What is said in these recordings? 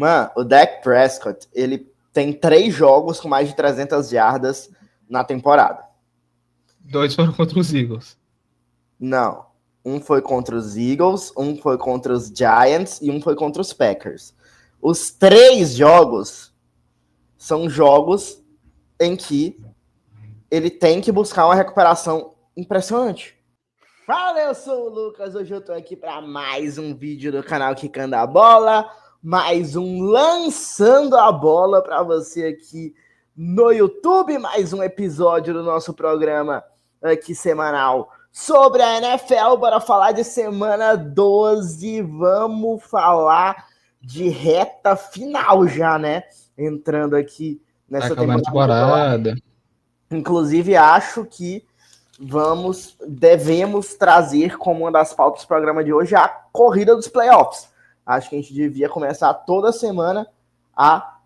Mano, o Dak Prescott, ele tem 3 jogos com mais de 300 jardas na temporada. 2 foram contra os Eagles. Não. Um foi contra os Eagles, um foi contra os Giants e um foi contra os Packers. Os 3 jogos são jogos em que ele tem que buscar uma recuperação impressionante. Fala, eu sou o Lucas, hoje eu tô aqui para mais um vídeo do canal Quicando a Bola, mais um Lançando a Bola para você aqui no YouTube, mais um episódio do nosso programa aqui semanal sobre a NFL. Bora falar de semana 12, vamos falar de reta final já, né? Entrando aqui nessa temporada. Inclusive, acho que devemos trazer como uma das pautas do programa de hoje a corrida dos playoffs. Acho que a gente devia começar toda semana a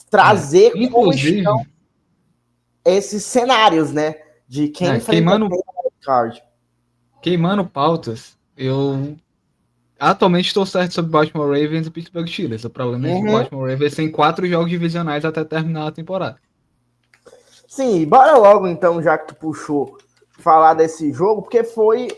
trazer como estão esses cenários, né? De quem queimando pautas. Eu atualmente estou certo sobre Baltimore Ravens e Pittsburgh Steelers. O problema é que o Baltimore Ravens tem 4 jogos divisionais até terminar a temporada. Sim, bora logo então, já que tu puxou, falar desse jogo, porque foi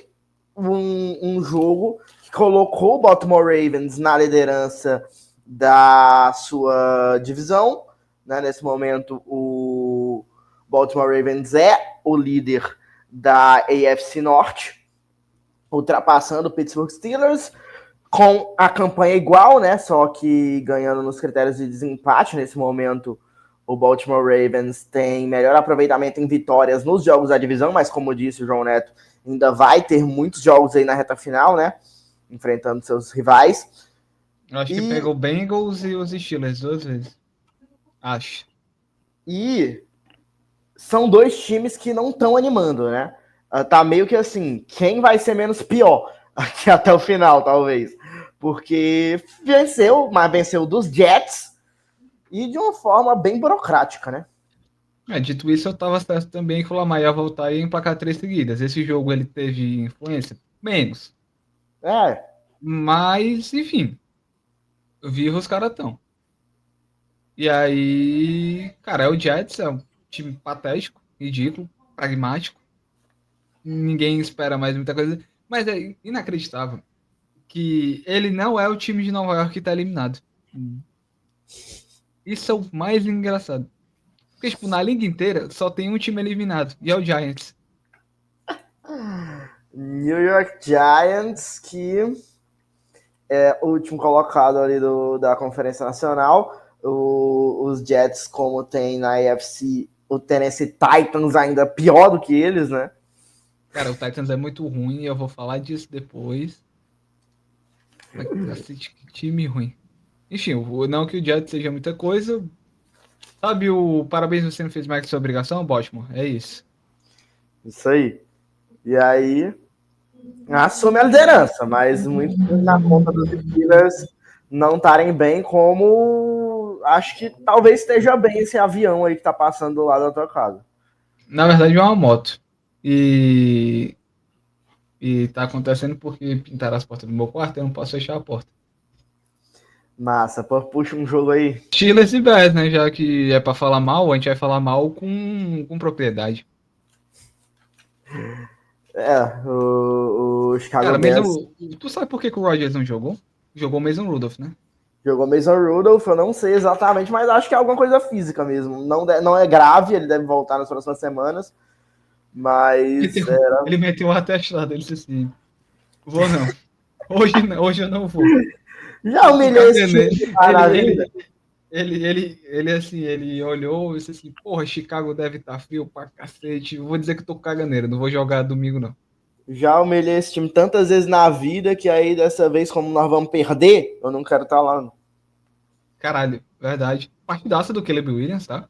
um jogo que colocou o Baltimore Ravens na liderança da sua divisão, né? Nesse momento, o Baltimore Ravens é o líder da AFC Norte, ultrapassando o Pittsburgh Steelers, com a campanha igual, né? Só que ganhando nos critérios de desempate. Nesse momento, o Baltimore Ravens tem melhor aproveitamento em vitórias nos jogos da divisão, mas como disse o João Neto, ainda vai ter muitos jogos aí na reta final, né? Enfrentando seus rivais. Eu acho que pegou o Bengals e os Steelers 2 vezes. Acho. E são 2 times que não estão animando, né? Tá meio que assim, quem vai ser menos pior aqui até o final, talvez. Porque mas venceu dos Jets e de uma forma bem burocrática, né? Dito isso, eu tava certo também que o Lamar ia voltar e empacar 3 seguidas. Esse jogo ele teve influência? Menos. Mas, enfim. Viva os caras tão. E aí, cara, o Jets é um time patético, ridículo, pragmático. Ninguém espera mais muita coisa. Mas é inacreditável que ele não é o time de Nova York que tá eliminado. Isso é o mais engraçado. Porque, tipo, na liga inteira só tem um time eliminado, e é o Giants. New York Giants, que é o último colocado ali da Conferência Nacional. Os Jets, como tem na AFC, o Tennessee Titans ainda pior do que eles, né? Cara, o Titans é muito ruim, eu vou falar disso depois. Que time ruim. Enfim, não que o Jets seja muita coisa. Sabe o parabéns, você não fez mais que sua obrigação, Baltimore? É isso. Isso aí. E aí, assume a liderança, mas muito na conta dos Steelers não estarem bem, como acho que talvez esteja bem esse avião aí que tá passando do lado da tua casa. Na verdade é uma moto. E tá acontecendo porque pintaram as portas do meu quarto e eu não posso fechar a porta. Massa, puxa um jogo aí. Steelers e Bears, né? Já que é pra falar mal, a gente vai falar mal com propriedade. O Chicago Cara, Bears... tu sabe por que o Rodgers não jogou? Jogou Mason Rudolph, né? Jogou Mason Rudolph, eu não sei exatamente, mas acho que é alguma coisa física mesmo. Não é grave, ele deve voltar nas próximas semanas. Mas. Ele meteu o atestado, ele disse assim: vou não. Hoje eu não vou. Já humilhei esse time na vida. Ele olhou e disse assim: porra, Chicago deve estar frio pra cacete. Eu vou dizer que eu tô caganeiro, não vou jogar domingo não. Já humilhei esse time tantas vezes na vida que aí dessa vez, como nós vamos perder, eu não quero estar lá. Não. Caralho, verdade. Partidaça do Caleb Williams, tá?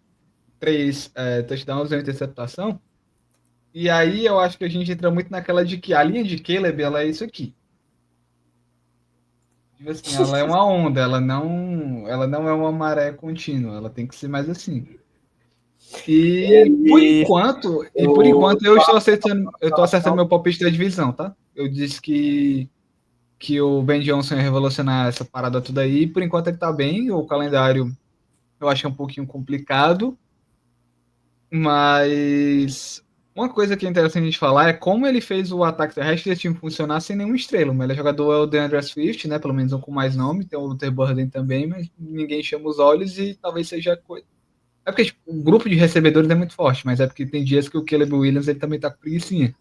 3 touchdowns e uma interceptação. E aí eu acho que a gente entra muito naquela de que a linha de Caleb, ela é isso aqui. Tipo assim, ela é uma onda, ela não é uma maré contínua, ela tem que ser mais assim. Por enquanto eu estou acertando meu palpite da divisão, tá? Eu disse que que o Ben Johnson ia revolucionar essa parada toda aí. Por enquanto ele tá bem, o calendário eu acho que é um pouquinho complicado, mas uma coisa que é interessante a gente falar é como ele fez o ataque terrestre desse time funcionar sem nenhuma estrela. O melhor jogador é o DeAndre Swift, né? Pelo menos um com mais nome, tem o Luther Burden também, mas ninguém chama os olhos e talvez seja coisa. É porque tipo, o grupo de recebedores é muito forte, mas é porque tem dias que o Caleb Williams ele também tá com preguicinha.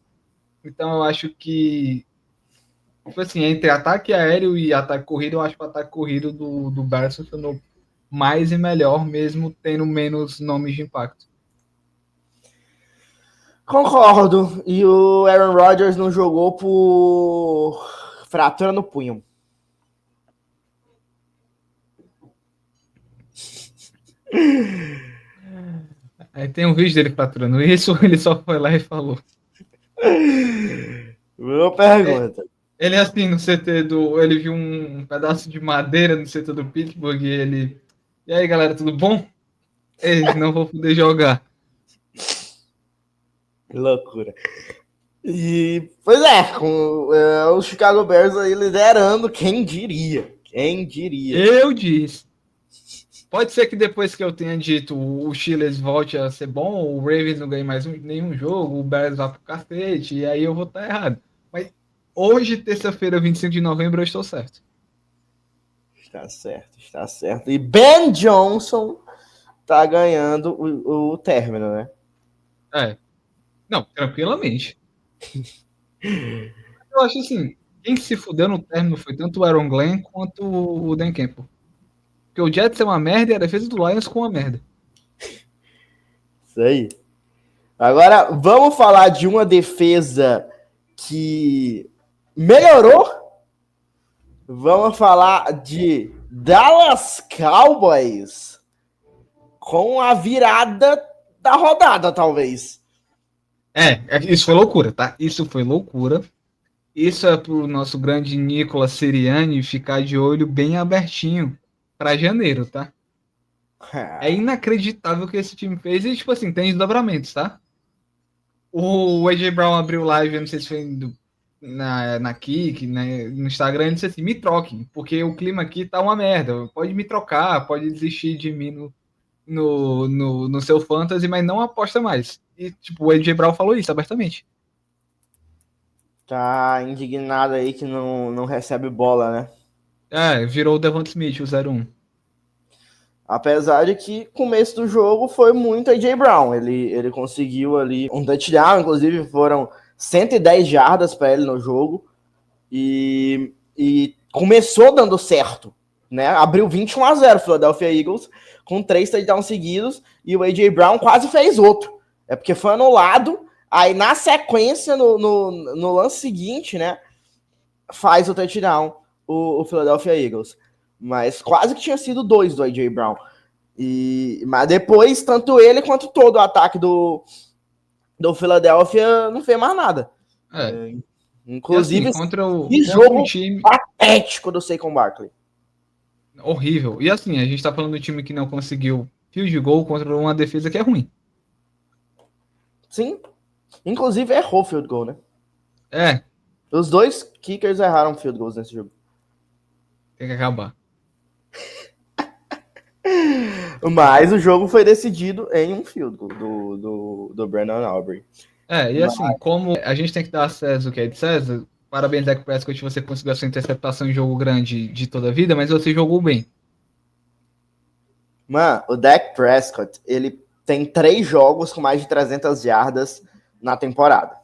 Então eu acho que, tipo assim, entre ataque aéreo e ataque corrido, eu acho que o ataque corrido do Bears funcionou mais e melhor, mesmo tendo menos nomes de impacto. Concordo. E o Aaron Rodgers não jogou por fratura no punho. Aí tem um vídeo dele faturando isso, ele só foi lá e falou. Boa É, pergunta. ele assim, no CT do. Ele viu um pedaço de madeira no CT do Pittsburgh e ele. E aí, galera, tudo bom? Ei, não vou poder jogar. Que loucura. E, pois é, com o Chicago Bears aí liderando, quem diria? Quem diria? Eu disse. Pode ser que depois que eu tenha dito o Steelers volte a ser bom, o Ravens não ganhe mais nenhum jogo, o Bears vá pro cacete, e aí eu vou estar errado. Mas hoje, terça-feira, 25 de novembro, eu estou certo. Está certo, está certo. E Ben Johnson tá ganhando o término, né? É. Não, tranquilamente. Eu acho assim, quem se fudeu no término foi tanto o Aaron Glenn quanto o Dan Campbell. Porque o Jets é uma merda e a defesa do Lions com uma merda. Isso aí. Agora, vamos falar de uma defesa que melhorou. Vamos falar de Dallas Cowboys com a virada da rodada, talvez. Isso foi loucura, tá? Isso foi loucura. Isso é pro nosso grande Nicolas Sirianni ficar de olho bem abertinho para janeiro, tá? É inacreditável o que esse time fez e, tipo assim, tem desdobramentos, tá? O AJ Brown abriu live, eu não sei se foi na Kik, né, no Instagram, ele disse assim, me troque, porque o clima aqui tá uma merda. Pode me trocar, pode desistir de mim no seu fantasy, mas não aposta mais. E, tipo, o AJ Brown falou isso abertamente. Tá indignado aí que não recebe bola, né? Virou o Devonta Smith, o 0-1. Apesar de que o começo do jogo foi muito AJ Brown. Ele conseguiu ali um touchdown, inclusive foram 110 jardas para ele no jogo. E começou dando certo, né? Abriu 21-0 Philadelphia Eagles com 3 touchdowns seguidos e o AJ Brown quase fez outro. É porque foi anulado. Aí na sequência, no lance seguinte, né? Faz o touchdown o Philadelphia Eagles. Mas quase que tinha sido 2 do AJ Brown. Mas depois, tanto ele quanto todo o ataque do Philadelphia não fez mais nada. Inclusive, e assim, contra jogo um time patético do Saquon Barkley. horrível. E assim, a gente tá falando do time que não conseguiu field goal contra uma defesa que é ruim. Sim. Inclusive errou field goal, né? É. Os dois kickers erraram field goals nesse jogo. Tem que acabar. Mas o jogo foi decidido em um field goal do Brandon Aubrey. E assim, como a gente tem que dar a César o que é de César, parabéns, Dak Prescott, você conseguiu a sua interceptação em jogo grande de toda a vida, mas você jogou bem. Mano, o Dak Prescott, ele tem 3 jogos com mais de 300 jardas na temporada.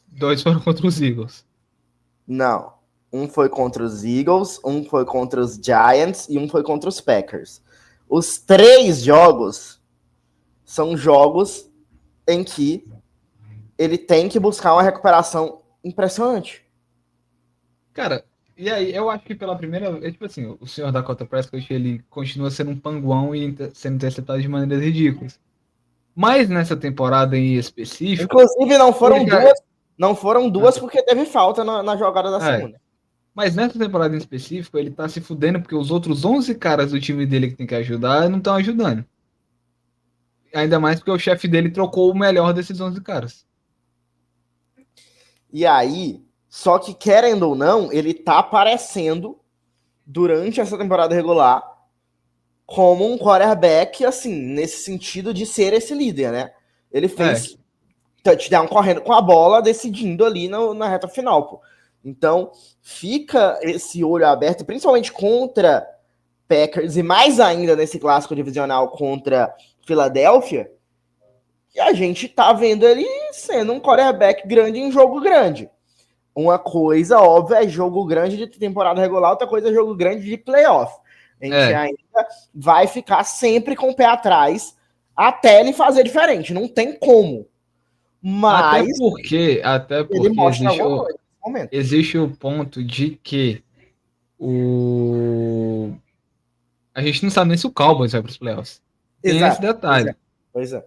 2 foram contra os Eagles. Não. Um foi contra os Eagles, um foi contra os Giants e um foi contra os Packers. Os 3 jogos são jogos em que ele tem que buscar uma recuperação impressionante. Cara, e aí eu acho que pela primeira vez, tipo assim, o senhor Dakota Prescott, ele continua sendo um panguão e sendo interceptado de maneiras ridículas. Mas nessa temporada em específico... Inclusive, não foram duas porque teve falta na jogada da segunda. Mas nessa temporada em específico, ele tá se fudendo porque os outros 11 caras do time dele que tem que ajudar não estão ajudando. Ainda mais porque o chefe dele trocou o melhor desses 11 caras. E aí, Só que, querendo ou não, ele tá aparecendo durante essa temporada regular como um quarterback, assim, nesse sentido de ser esse líder, né? Ele fez touchdown correndo com a bola, decidindo ali na reta final, pô. Então, fica esse olho aberto, principalmente contra Packers, e mais ainda nesse clássico divisional contra Filadélfia, que a gente tá vendo ele sendo um quarterback grande em jogo grande. Uma coisa óbvia é jogo grande de temporada regular, outra coisa é jogo grande de playoff. A gente ainda vai ficar sempre com o pé atrás até ele fazer diferente. Não tem como. Mas até porque existe o ponto de que a gente não sabe nem se o Cowboys vai para os playoffs. Tem esse detalhe. Pois é.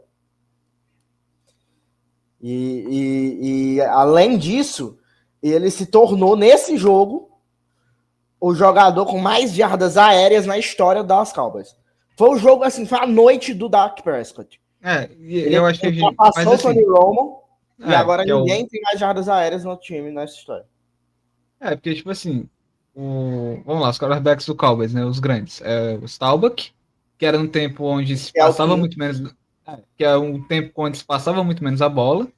E além disso, ele se tornou, nesse jogo, o jogador com mais jardas aéreas na história das Cowboys. Foi o jogo, assim, foi a noite do Dak Prescott. Eu acho que a gente passou o Tony Romo e agora ninguém é tem mais jardas aéreas no time nessa história. Porque, tipo assim, vamos lá, os quarterbacks do Cowboys, né, os grandes. O Staubach, que era um tempo onde se passava muito menos... que é um tempo onde se passava muito menos a bola.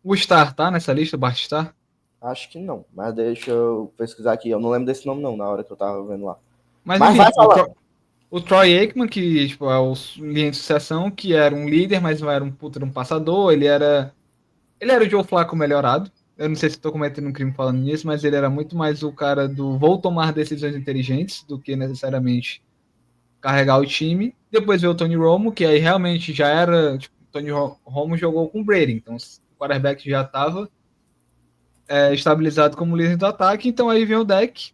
O Star tá nessa lista, o Bart Starr? Acho que não, mas deixa eu pesquisar aqui. Eu não lembro desse nome não, na hora que eu tava vendo lá. Mas enfim, vai falar. O Troy Aikman, que tipo, é o linha de sucessão, que era um líder, mas não era um puta de um passador. Ele era o Joe Flacco melhorado. Eu não sei se estou cometendo um crime falando nisso, mas ele era muito mais o cara do vou tomar decisões inteligentes do que necessariamente carregar o time. Depois veio o Tony Romo, que aí realmente já era... Tipo, o Tony Romo jogou com o Brady, então o quarterback já estava estabilizado como líder do ataque. Então aí vem o Dak.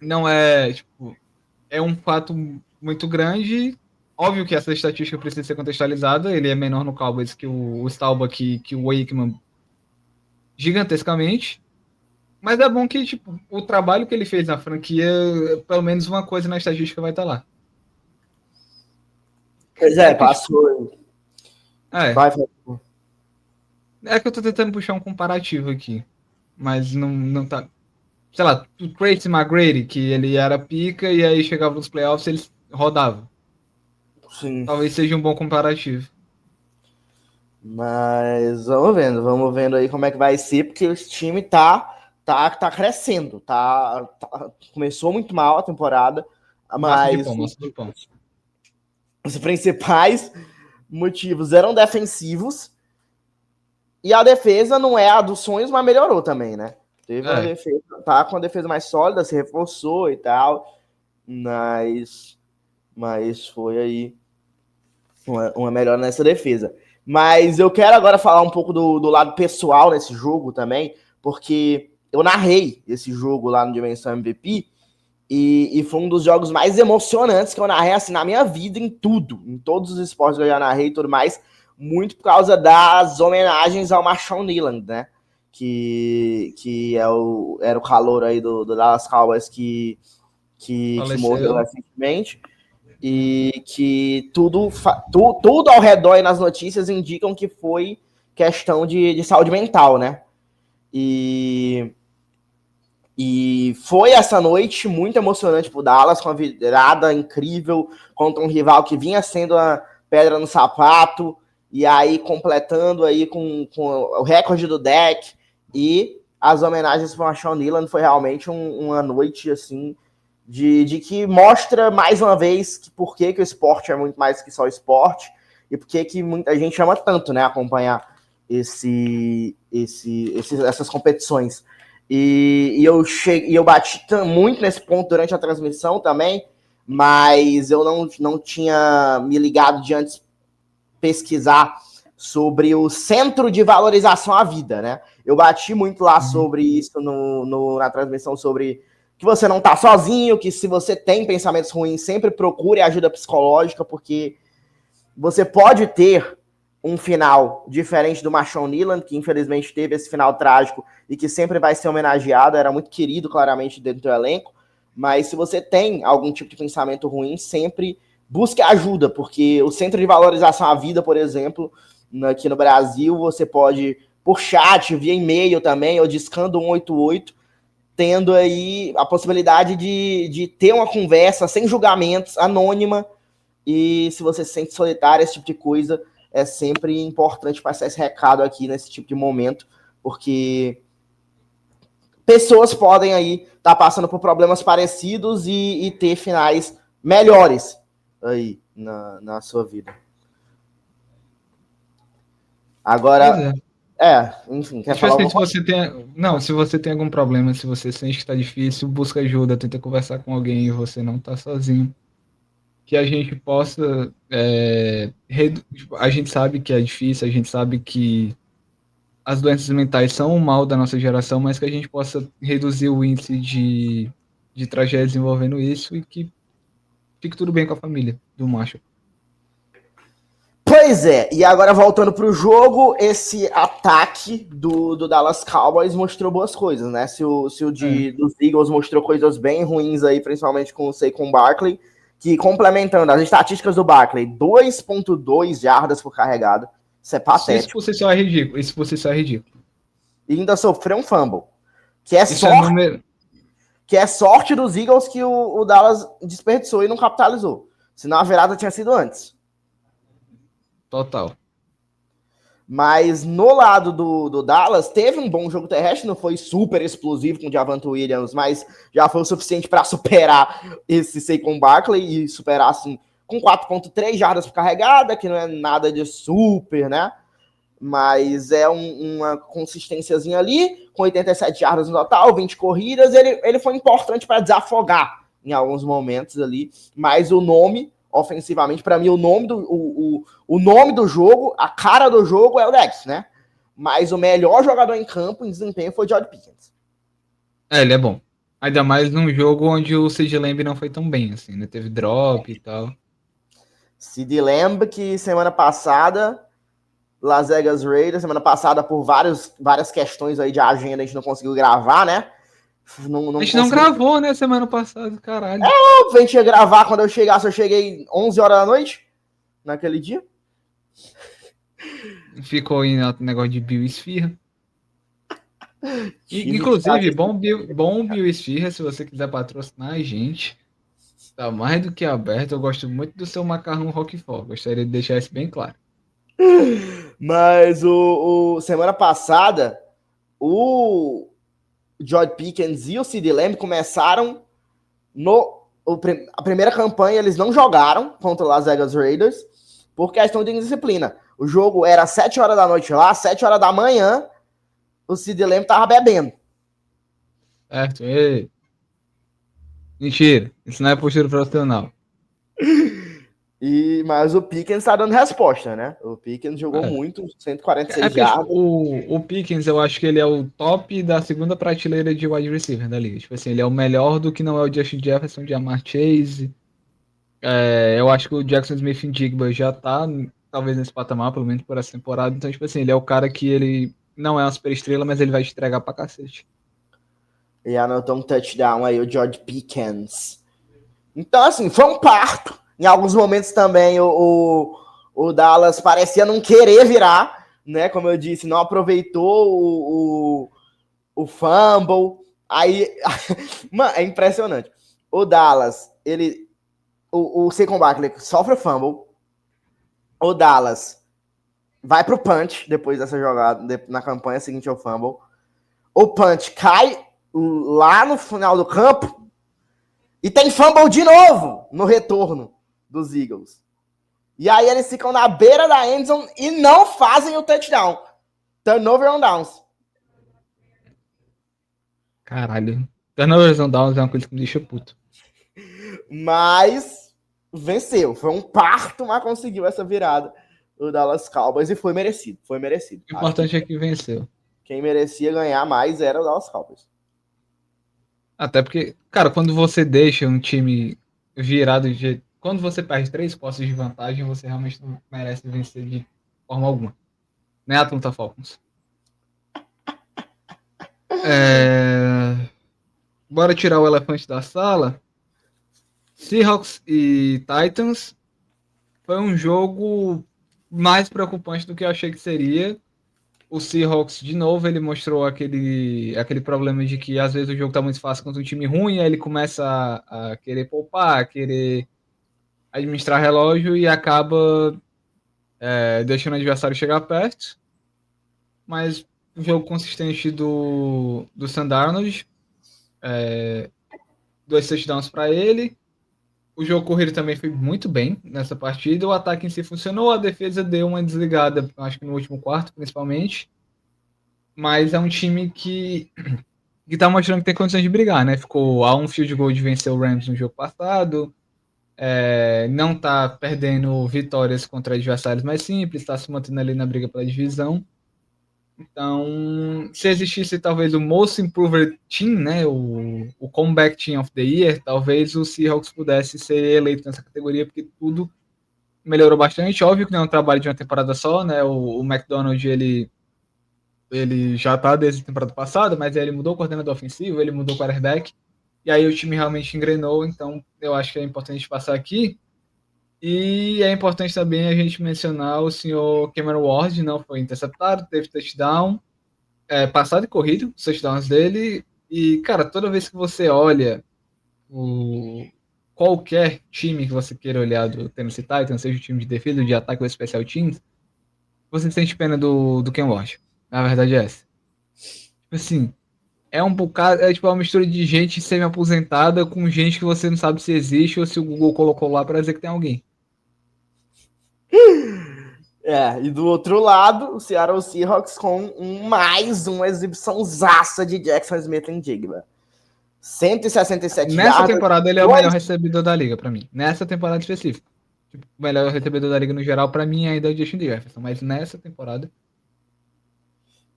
Não é... Tipo, é um fato muito grande. Óbvio que essa estatística precisa ser contextualizada. Ele é menor no Cowboys que o Staubach, que o Aikman, gigantescamente. Mas é bom que tipo, o trabalho que ele fez na franquia, pelo menos uma coisa na estatística vai estar lá. Pois passou. É que eu tô tentando puxar um comparativo aqui. Mas não tá... Sei lá, o Tracy McGrady, que ele era pica e aí chegava nos playoffs e ele rodava. Sim. Talvez seja um bom comparativo. Mas vamos vendo aí como é que vai ser, porque o time tá crescendo, começou muito mal a temporada, mas os principais motivos eram defensivos e a defesa não é a dos sonhos, mas melhorou também, né? Teve uma defesa, tá com a defesa mais sólida, se reforçou e tal, mas foi aí uma melhora nessa defesa. Mas eu quero agora falar um pouco do lado pessoal nesse jogo também, porque eu narrei esse jogo lá no Dimensão MVP e foi um dos jogos mais emocionantes que eu narrei assim, na minha vida, em todos os esportes que eu já narrei e tudo mais, muito por causa das homenagens ao Marshawn Lynch, né? Que era o calor aí do Dallas Cowboys que morreu recentemente. E que tudo ao redor e nas notícias indicam que foi questão de saúde mental, né? E foi essa noite muito emocionante pro Dallas, com uma virada incrível contra um rival que vinha sendo a pedra no sapato, e aí completando aí com o recorde do Dak, e as homenagens para o Marshawn Lynch foi realmente uma noite, assim, de que mostra mais uma vez que por que o esporte é muito mais que só esporte e por que muita gente chama tanto, né, acompanhar essas competições. E eu bati muito nesse ponto durante a transmissão também, mas eu não tinha me ligado de antes pesquisar sobre o Centro de Valorização à Vida, né? Eu bati muito lá sobre isso na transmissão, sobre que você não tá sozinho, que se você tem pensamentos ruins, sempre procure ajuda psicológica, porque você pode ter um final diferente do Marshawn Lynch, que infelizmente teve esse final trágico e que sempre vai ser homenageado, era muito querido, claramente, dentro do elenco, mas se você tem algum tipo de pensamento ruim, sempre busque ajuda, porque o Centro de Valorização à Vida, por exemplo, aqui no Brasil, você pode por chat, via e-mail também, ou discando 188, tendo aí a possibilidade de ter uma conversa sem julgamentos, anônima, e se você se sente solitário, esse tipo de coisa, é sempre importante passar esse recado aqui nesse tipo de momento, porque pessoas podem aí estar passando por problemas parecidos e ter finais melhores aí na sua vida. Agora, enfim, quer Tipo falar assim, alguma se coisa? você tem. Não, se você tem algum problema, se você sente que tá difícil, busca ajuda, tenta conversar com alguém e você não tá sozinho. Que a gente possa. Tipo, a gente sabe que é difícil, a gente sabe que as doenças mentais são o mal da nossa geração, mas que a gente possa reduzir o índice de tragédias envolvendo isso e que fique tudo bem com a família do macho. Pois é, e agora voltando pro jogo, esse ataque do Dallas Cowboys mostrou boas coisas, né? Se o É. dos Eagles mostrou coisas bem ruins aí, principalmente com o Saquon Barkley, que complementando as estatísticas do Barkley, 2,2 jardas por carregada, isso é Isso patético. por si só é ridículo. Isso por si só é ridículo. E ainda sofreu um fumble, que é Isso é sorte, número. que é sorte dos Eagles que o Dallas desperdiçou e não capitalizou. Senão a virada tinha sido antes. Total. Mas no lado do Dallas, teve um bom jogo terrestre, não foi super explosivo com o Javonte Williams, mas já foi o suficiente para superar esse Saquon Barkley e superar assim com 4,3 jardas por carregada, que não é nada de super, né? Mas é uma consistênciazinha ali, com 87 jardas no total, 20 corridas, ele foi importante para desafogar em alguns momentos ali, mas o nome ofensivamente, para mim, o nome do jogo, a cara do jogo é o Dex, né? Mas o melhor jogador em campo, em desempenho, foi o George Pickens. Ele é bom. Ainda mais num jogo onde o CJ Lamb não foi tão bem, assim, né? Teve drop e tal. Sid Lamb, que semana passada, Las Vegas Raiders, semana passada, por várias questões aí de agenda, a gente não conseguiu gravar, né? A Não gente não conseguiu. gravou, né, semana passada, caralho. A gente ia gravar quando eu chegasse, eu cheguei 11 horas da noite, naquele dia. Ficou aí no negócio de Bill Esfirra. Tive que Inclusive, fazer. bom Bill Esfirra, se você quiser patrocinar a gente, tá mais do que aberto. Eu gosto muito do seu macarrão Roquefort. Gostaria de deixar isso bem claro. Mas semana passada, o George Pickens e o Sid Lamb começaram a primeira campanha, eles não jogaram contra o Las Vegas Raiders por questão de indisciplina. O jogo era 7 horas da noite lá, 7 horas da manhã, o Sid Lamb tava bebendo. Certo? Mentira. Isso não é postura profissional. Mas o Pickens tá dando resposta, né? O Pickens jogou É. muito, É 146 porque, tipo, jardas. o Pickens, eu acho que ele é o top da segunda prateleira de wide receiver da liga. Tipo assim, ele é o melhor do que não é o Justin Jefferson, Jamar Chase. Eu acho que o Jackson Smith Njigba já tá, talvez, nesse patamar, pelo menos por essa temporada. Então, tipo assim, ele é o cara que ele não é uma super estrela, mas ele vai te entregar pra cacete. E anotou um touchdown aí, o George Pickens. Então, assim, foi um parto. Em alguns momentos também o Dallas parecia não querer virar, né? Como eu disse, não aproveitou o fumble. Aí, mano, é impressionante. O Dallas, o Saquon Barkley sofre o fumble. O Dallas vai pro punch depois dessa jogada, na campanha seguinte ao fumble. O punch cai lá no final do campo e tem fumble de novo no retorno dos Eagles. E aí eles ficam na beira da endzone e não fazem o touchdown. Turnover on downs. Caralho. Turnovers on downs é uma coisa que me deixa puto. Mas venceu. Foi um parto, mas conseguiu essa virada do Dallas Cowboys e foi merecido. Foi merecido. O Acho que importante é que venceu. quem merecia ganhar mais era o Dallas Cowboys. Até porque, cara, quando você deixa um time virado de. Quando você perde 3 posses de vantagem, você realmente não merece vencer de forma alguma. Né, Atlanta Falcons? Bora tirar o elefante da sala. Seahawks e Titans foi um jogo mais preocupante do que eu achei que seria. o Seahawks, de novo, ele mostrou aquele problema de que às vezes o jogo tá muito fácil contra um time ruim, aí ele começa a querer poupar, a querer administrar relógio e acaba deixando o adversário chegar perto. Mas o jogo consistente do Sam Darnold, 2 touchdowns para ele. O jogo corrido também foi muito bem nessa partida. O ataque em si funcionou, a defesa deu uma desligada, acho que no último quarto, principalmente. Mas é um time que tá mostrando que tem condições de brigar, né? Ficou a um field goal de vencer o Rams no jogo passado. Não tá perdendo vitórias contra adversários mais simples, está se mantendo ali na briga pela divisão. Então, se existisse talvez o Most Improved Team, né, o Comeback Team of the Year, talvez o Seahawks pudesse ser eleito nessa categoria, porque tudo melhorou bastante. Óbvio que não é um trabalho de uma temporada só, né? O McDonald, ele já tá desde a temporada passada, mas ele mudou o coordenador ofensivo, ele mudou o quarterback, e aí o time realmente engrenou, então eu acho que é importante passar aqui. E é importante também a gente mencionar o senhor Cameron Ward, não foi interceptado, teve touchdown, passado e corrido, os touchdowns dele, e, cara, toda vez que você olha qualquer time que você queira olhar do Tennessee Titans, seja o time de defesa, de ataque ou special teams, você sente pena do Ken Ward. A verdade é essa. Tipo assim, é um bocado, tipo uma mistura de gente semi-aposentada com gente que você não sabe se existe ou se o Google colocou lá para dizer que tem alguém. E do outro lado, o Seattle Seahawks com mais uma exibição zaça de Jackson Smith-Njigba. 167 Nessa temporada ele é o dois... melhor recebedor da liga para mim. Nessa temporada específica. Tipo, o melhor recebedor da liga no geral para mim ainda é o Justin Jefferson, mas nessa temporada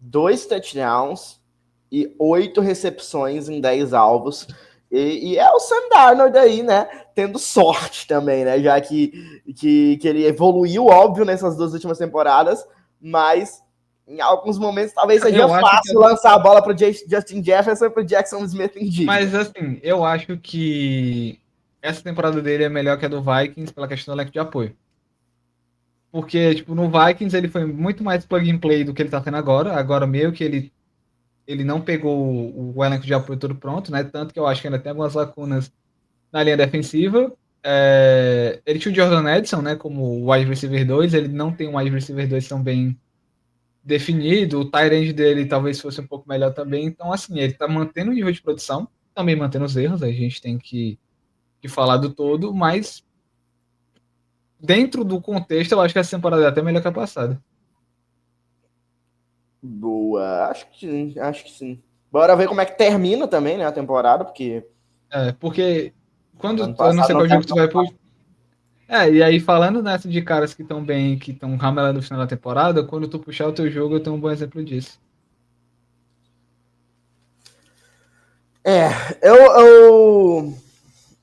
2 touchdowns e 8 recepções em 10 alvos. E é o Sam Darnold aí, né? Tendo sorte também, né? Já que ele evoluiu, óbvio, nessas 2 últimas temporadas, mas em alguns momentos talvez seja fácil lançar a bola para o Justin Jefferson e para o Jackson Smith-Njigba. Mas assim, eu acho que essa temporada dele é melhor que a do Vikings pela questão do elenco de apoio. Porque, tipo, no Vikings ele foi muito mais plug and play do que ele tá tendo agora. Agora meio que ele não pegou o elenco de apoio todo pronto, né? Tanto que eu acho que ainda tem algumas lacunas na linha defensiva. Ele tinha o Jordan Edson, né, como wide receiver 2, ele não tem um wide receiver 2 tão bem definido, o tight end dele talvez fosse um pouco melhor também, então assim, ele tá mantendo o nível de produção, também mantendo os erros, a gente tem que falar do todo, mas dentro do contexto, eu acho que essa temporada é até melhor que a passada. Boa, acho que sim. Bora ver como é que termina também, né, a temporada, porque... Porque quando, eu não sei qual jogo que tu vai pôr. E aí falando nessa de caras que estão bem, que estão ramelando no final da temporada, quando tu puxar o teu jogo, eu tenho um bom exemplo disso.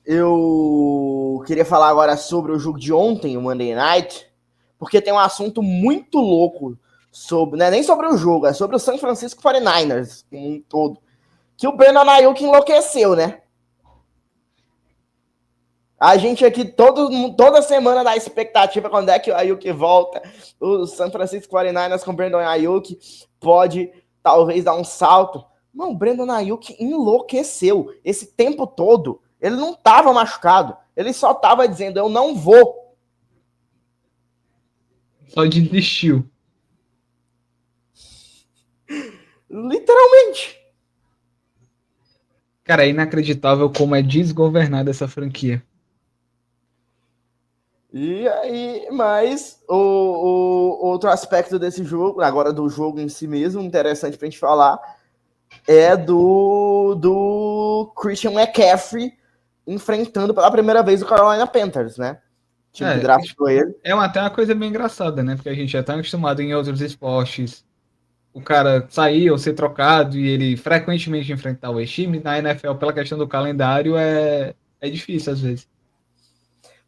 Eu queria falar agora sobre o jogo de ontem, o Monday Night, porque tem um assunto muito louco sobre, não é nem sobre o jogo, é sobre o San Francisco 49ers como um todo, que o Brandon Ayuk enlouqueceu, né? A gente aqui toda semana dá expectativa quando é que o Ayuk volta. O San Francisco 49ers com o Brandon Ayuk pode talvez dar um salto. Não, o Brandon Ayuk enlouqueceu esse tempo todo. Ele não estava machucado. Ele só estava dizendo, eu não vou. Só desistiu. Literalmente. Cara, é inacreditável como é desgovernada essa franquia. E aí, mas o outro aspecto desse jogo, agora do jogo em si mesmo, interessante pra gente falar, é do Christian McCaffrey enfrentando pela primeira vez o Carolina Panthers, né? O time que draftou ele. É até uma coisa bem engraçada, né? Porque a gente já tá acostumado em outros esportes o cara sair ou ser trocado e ele frequentemente enfrentar o ex-time. Na NFL, pela questão do calendário, é difícil às vezes.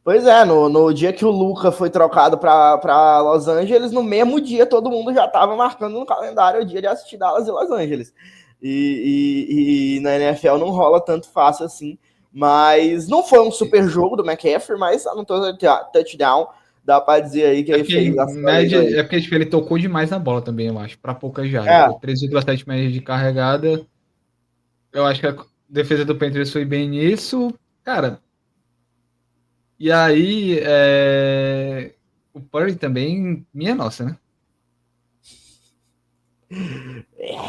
Pois é, no dia que o Luka foi trocado para Los Angeles, no mesmo dia todo mundo já estava marcando no calendário o dia de assistir Dallas e Los Angeles. E na NFL não rola tanto fácil assim. Mas não foi um super jogo do McCaffrey, mas anotou touchdown. Dá pra dizer aí que É ele porque, fez em a sua lei do média, ex. é porque tipo, ele tocou demais na bola também, eu acho, pra poucas jardas. É, Foi 3,7 média de carregada. Eu acho que a defesa do Panthers foi bem nisso. Cara, e aí, o Purdy também, minha nossa, né?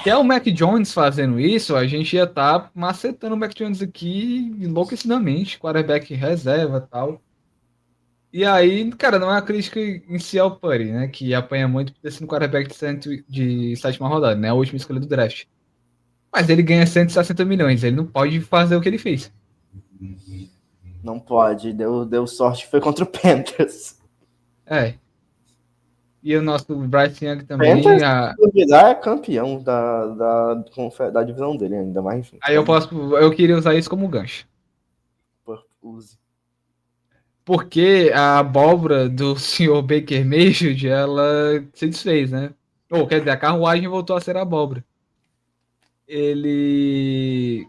Que é o Mac Jones fazendo isso, a gente ia estar macetando o Mac Jones aqui enlouquecidamente, quarterback reserva e tal. E aí, cara, não é uma crítica em si ao Purdy, né? Que apanha muito por ter sido um quarterback de sétima rodada, né? A última escolha do draft. Mas ele ganha 160 milhões, ele não pode fazer o que ele fez. não pode. Deu sorte que foi contra o Panthers. É. E o nosso Bryce Young também. Panthers, se duvidar, é campeão da divisão dele ainda, mas enfim. Aí eu queria usar isso como gancho. Use. Porque a abóbora do senhor Baker Mayfield, ela se desfez, né? Ou quer dizer, a carruagem voltou a ser abóbora. Ele.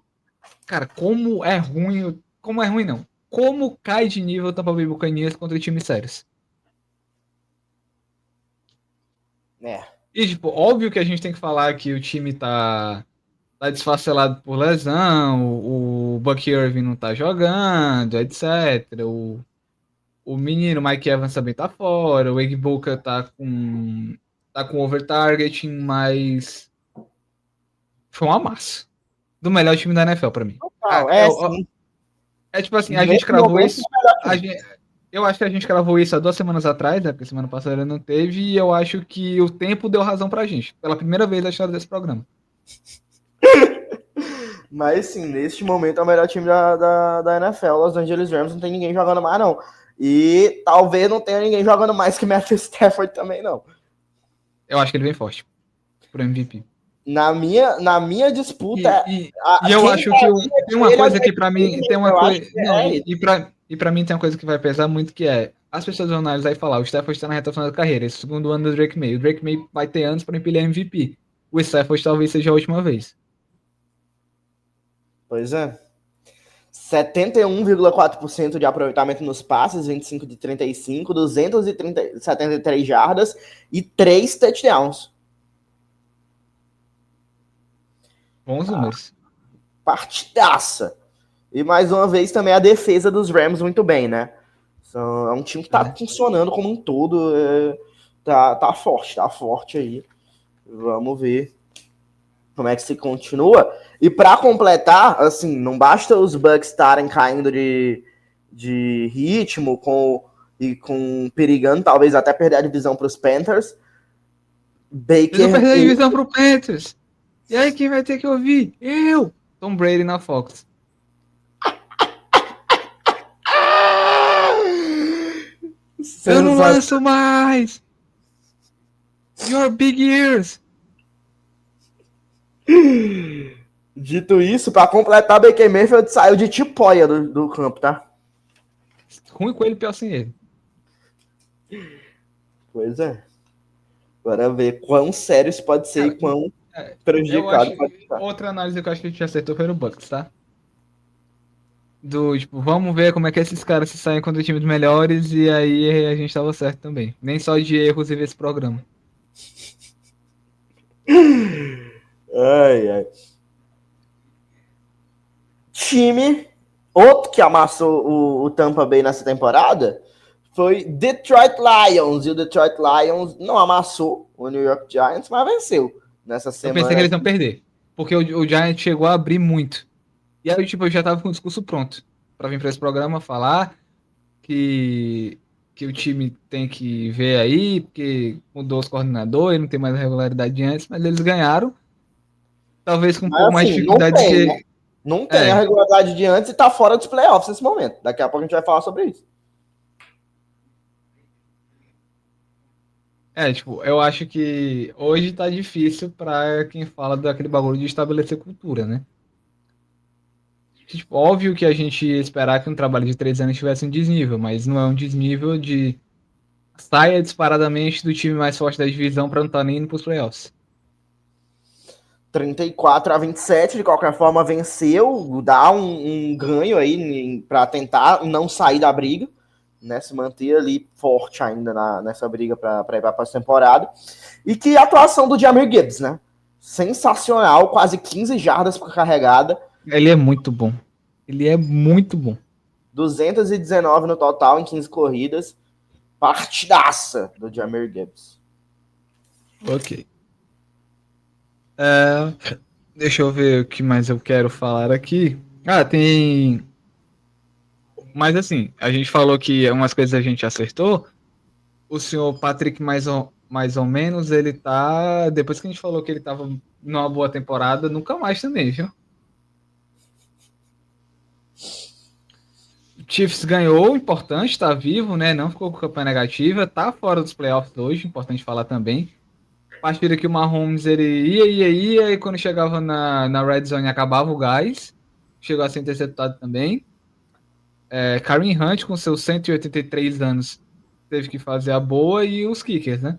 Cara, como é ruim. Como é ruim, não. Como cai de nível o Tampa Bay Buccaneers contra times sérios. É. E, tipo, óbvio que a gente tem que falar que o time tá desfacelado por lesão, o Buck Irving não tá jogando, etc. O menino Mike Evans também tá fora, o Egg Booker tá com overtargeting, mas foi um amasso. Do melhor time da NFL pra mim. Não, é sim. É tipo assim, a gente Nesse cravou momento, isso. é o melhor a time. gente- eu acho que a gente cravou isso há 2 semanas atrás, né? Porque semana passada não teve, e eu acho que o tempo deu razão pra gente. Pela primeira vez na história desse programa. Mas sim, neste momento é o melhor time da NFL. Los Angeles Rams não tem ninguém jogando mais, não. E talvez não tenha ninguém jogando mais que Matthew Stafford também, não. Eu acho que ele vem forte pro MVP. Na minha disputa, E eu quem acho que daria tem que uma ele é o coisa que Drake pra mim. May, Tem uma eu acho coisa. que Não, é ele. e pra mim tem uma coisa que vai pesar muito que é. As pessoas vão analisar e falar: o Stafford está na reta final da carreira, esse segundo ano do Drake May. O Drake May vai ter anos para empilhar MVP. O Stafford talvez seja a última vez. Pois é. 71,4% de aproveitamento nos passes, 25 de 35, 273 jardas e 3 touchdowns. Bons números. Partidaça. E mais uma vez também a defesa dos Rams muito bem, né? É um time que tá É. funcionando como um todo. Tá forte aí. Vamos ver como é que se continua. E para completar, assim, não basta os Bucks estarem caindo de ritmo e com perigando, talvez até perder a divisão para os Panthers. Eles vão Baker perder a divisão pro Panthers. E aí quem vai ter que ouvir? Eu! Tom Brady na Fox. Eu não lanço mais! Your big ears! Dito isso, para completar, Baker Mayfield saiu de tipóia do campo, tá? Ruim com ele, pior sem ele. Pois é. Agora ver quão sério isso pode ser Cara, e quão eu acho. prejudicado pode estar. Outra análise que eu acho que a gente acertou foi no Bucks, tá? Do tipo, vamos ver como é que esses caras se saem contra times melhores e aí a gente tava certo também. Nem só de erros e ver esse programa. Ai, ai. Time, outro que amassou o Tampa Bay nessa temporada foi Detroit Lions. E o Detroit Lions não amassou o New York Giants, mas venceu nessa Eu pensei que semana. eles iam perder. Porque o Giant chegou a abrir muito. E aí, tipo, eu já tava com o discurso pronto pra vir pra esse programa falar que o time tem que ver aí, porque mudou os coordenadores, não tem mais a regularidade de antes, mas eles ganharam. Talvez com um pouco Mas mais de assim, não dificuldade do tem, né? que. Não tem a É, regularidade de antes e tá fora dos playoffs nesse momento. Daqui a pouco a gente vai falar sobre isso. tipo, eu acho que hoje tá difícil pra quem fala daquele bagulho de estabelecer cultura, né? Tipo, óbvio que a gente ia esperar que um trabalho de 3 anos tivesse um desnível, mas não é um desnível de saia disparadamente do time mais forte da divisão pra não estar nem indo pros playoffs. 34-27, de qualquer forma, venceu, dá um ganho aí para tentar não sair da briga. né, se manter ali forte ainda nessa briga para ir para a pós-temporada. E que a atuação do Jahmyr Gibbs, né? Sensacional, quase 15 jardas por carregada. Ele é muito bom. Ele é muito bom. 219 no total em 15 corridas. Partidaça do Jahmyr Gibbs. Ok. Deixa eu ver o que mais eu quero falar aqui. Tem... Mas assim, a gente falou que umas coisas a gente acertou. O senhor Patrick, mais ou menos, ele tá... Depois que a gente falou que ele tava numa boa temporada, nunca mais também, viu? O Chiefs ganhou, importante, tá vivo, né? Não ficou com campanha negativa, tá fora dos playoffs hoje, importante falar também. Partida que o Mahomes, ele ia, e quando chegava na red zone acabava o gás. Chegou a ser interceptado também. Kareem Hunt, com seus 183 anos, teve que fazer a boa, e os kickers, né?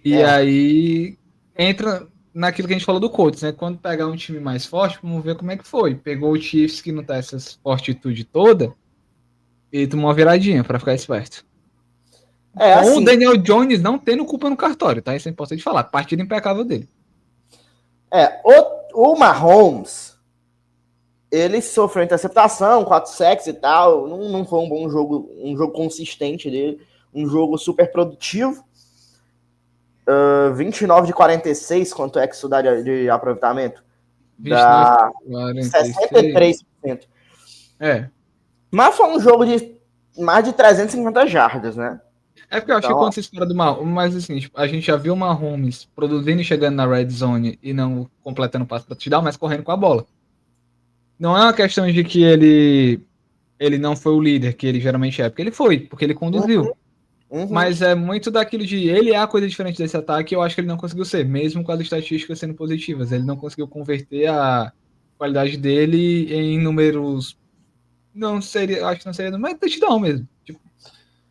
E aí entra naquilo que a gente falou do Colts, né? Quando pegar um time mais forte, vamos ver como é que foi. Pegou o Chiefs, que não tá essa fortitude toda, e tomou uma viradinha pra ficar esperto. Com assim, o Daniel Jones não tendo culpa no cartório, tá? Isso é importante falar. Partida impecável dele. O Mahomes, ele sofreu interceptação, 4 sacks e tal. Não foi um bom jogo, um jogo consistente dele. Um jogo super produtivo. 29 de 46, quanto é que isso dá de aproveitamento? 29, Dá 46. 63%. É. Mas foi um jogo de mais de 350 jardas, né? É porque eu acho que quando você espera do Mahomes, mas assim, tipo, a gente já viu o Mahomes produzindo e chegando na red zone e não completando o passe para touchdown, mas correndo com a bola. Não é uma questão de que ele não foi o líder, que ele geralmente é, porque ele foi, porque ele conduziu. Mas é muito daquilo de ele é a coisa diferente desse ataque, eu acho que ele não conseguiu ser, mesmo com as estatísticas sendo positivas. Ele não conseguiu converter a qualidade dele em números. Não seria, acho que não seria, mas touchdown mesmo. Tipo,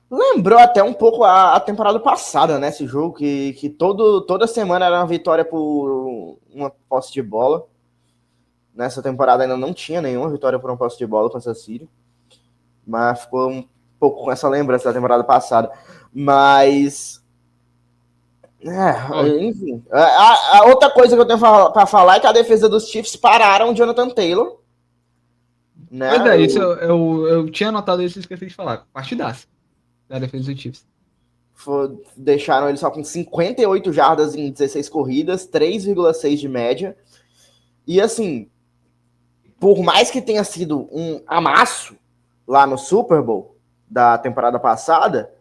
lembrou até um pouco a temporada passada, né? Esse jogo, que toda semana era uma vitória por uma posse de bola. Nessa temporada ainda não tinha nenhuma vitória por uma posse de bola com essa City. Mas ficou um pouco com essa lembrança da temporada passada. Mas. Enfim. A outra coisa que eu tenho para falar é que a defesa dos Chiefs pararam o Jonathan Taylor. Né? Pois é, isso eu tinha notado isso e esqueci de falar. Partidaça da defesa do Chiefs. Deixaram ele só com 58 jardas em 16 corridas, 3,6 de média. E assim, por mais que tenha sido um amasso lá no Super Bowl da temporada passada,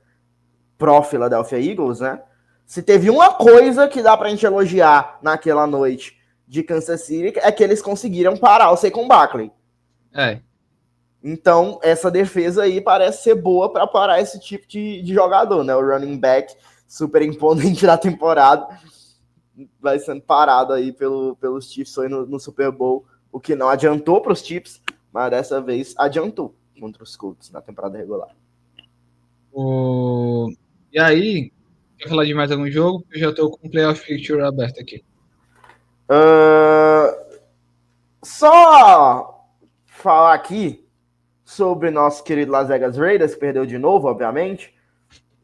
pro Philadelphia Eagles, né? Se teve uma coisa que dá pra gente elogiar naquela noite de Kansas City, é que eles conseguiram parar o Saquon Barkley. Então, essa defesa aí parece ser boa para parar esse tipo de jogador, né? O running back super imponente da temporada vai sendo parado aí pelos Chiefs no Super Bowl, o que não adiantou para os Chiefs, mas dessa vez adiantou contra os Colts na temporada regular. E aí, quer falar de mais algum jogo? Eu já estou com o Playoff Picture aberto aqui. Só falar aqui sobre nosso querido Las Vegas Raiders, que perdeu de novo, obviamente,